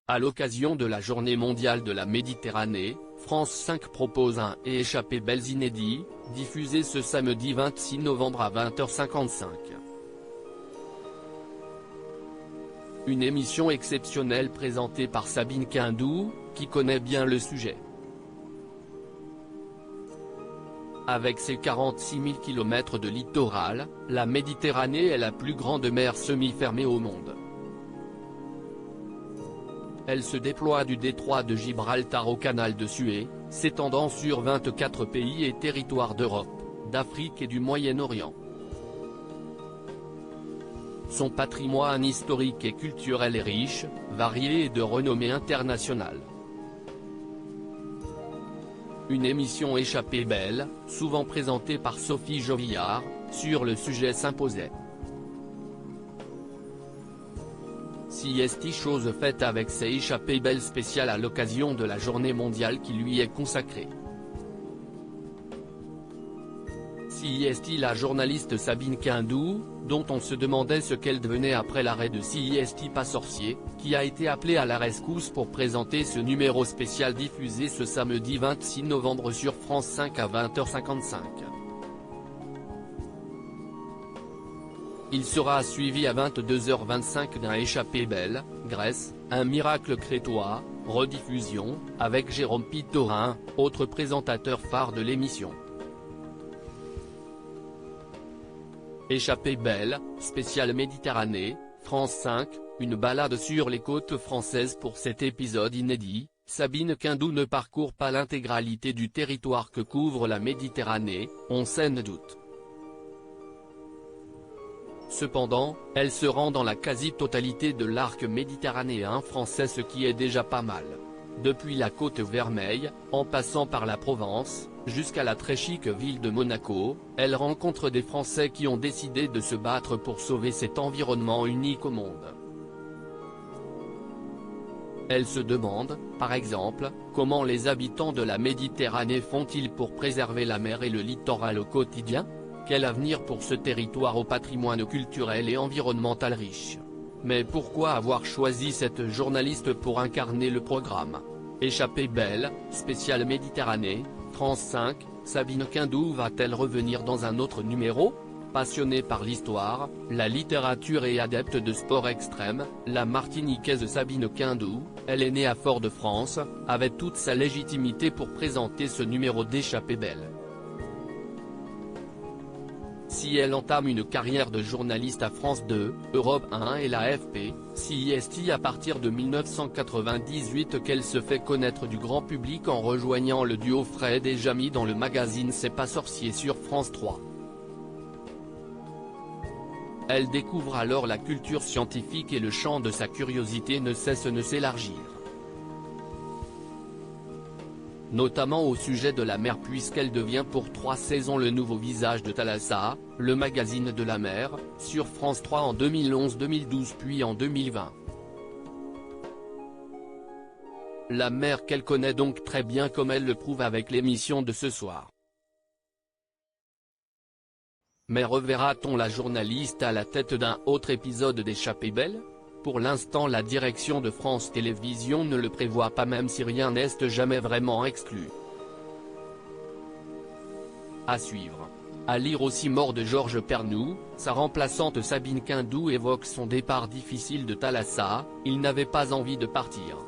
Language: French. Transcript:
À l'occasion de la Journée mondiale de la Méditerranée, France 5 propose un « Et échappées belles » inédit, diffusé ce samedi 26 novembre à 20h55. Une émission exceptionnelle présentée par Sabine Quindou, qui connaît bien le sujet. Avec ses 46 000 km de littoral, la Méditerranée est la plus grande mer semi-fermée au monde. Elle se déploie du détroit de Gibraltar au canal de Suez, s'étendant sur 24 pays et territoires d'Europe, d'Afrique et du Moyen-Orient. Son patrimoine historique et culturel est riche, varié et de renommée internationale. Une émission échappée belle, souvent présentée par Sophie Jovillard, sur le sujet s'imposait. CIST chose faite avec ses échappées belles spéciales à l'occasion de la journée mondiale qui lui est consacrée. CIST la journaliste Sabine Quindou, dont on se demandait ce qu'elle devenait après l'arrêt de CIST Pas Sorcier, qui a été appelée à la rescousse pour présenter ce numéro spécial diffusé ce samedi 26 novembre sur France 5 à 20h55. Il sera suivi à 22h25 d'un Échappée belle, Grèce, un miracle crétois, rediffusion, avec Jérôme Pitorin, autre présentateur phare de l'émission. Échappée belle, spéciale Méditerranée, France 5, une balade sur les côtes françaises pour cet épisode inédit. Sabine Quindou ne parcourt pas l'intégralité du territoire que couvre la Méditerranée, on s'en doute. Cependant, elle se rend dans la quasi-totalité de l'arc méditerranéen français, ce qui est déjà pas mal. Depuis la Côte Vermeille, en passant par la Provence, jusqu'à la très chic ville de Monaco, elle rencontre des Français qui ont décidé de se battre pour sauver cet environnement unique au monde. Elle se demande, par exemple, comment les habitants de la Méditerranée font-ils pour préserver la mer et le littoral au quotidien ? Quel avenir pour ce territoire au patrimoine culturel et environnemental riche? Mais pourquoi avoir choisi cette journaliste pour incarner le programme? Échappée belle, spéciale Méditerranée, France 5, Sabine Quindou va-t-elle revenir dans un autre numéro? Passionnée par l'histoire, la littérature et adepte de sport extrême, la Martiniquaise Sabine Quindou, elle est née à Fort-de-France, avait toute sa légitimité pour présenter ce numéro d'Échappée belle. Si elle entame une carrière de journaliste à France 2, Europe 1 et l'AFP, CIST à partir de 1998 qu'elle se fait connaître du grand public en rejoignant le duo Fred et Jamy dans le magazine C'est pas sorcier sur France 3. Elle découvre alors la culture scientifique et le champ de sa curiosité ne cesse de s'élargir. Notamment au sujet de la mer puisqu'elle devient pour 3 saisons le nouveau visage de Thalassa, le magazine de la mer, sur France 3 en 2011-2012 puis en 2020. La mer qu'elle connaît donc très bien comme elle le prouve avec l'émission de ce soir. Mais reverra-t-on la journaliste à la tête d'un autre épisode d'Échappée belle? Pour l'instant la direction de France Télévisions ne le prévoit pas même si rien n'est jamais vraiment exclu. À suivre. À lire aussi Mort de Georges Pernou, sa remplaçante Sabine Quindou évoque son départ difficile de Thalassa, il n'avait pas envie de partir.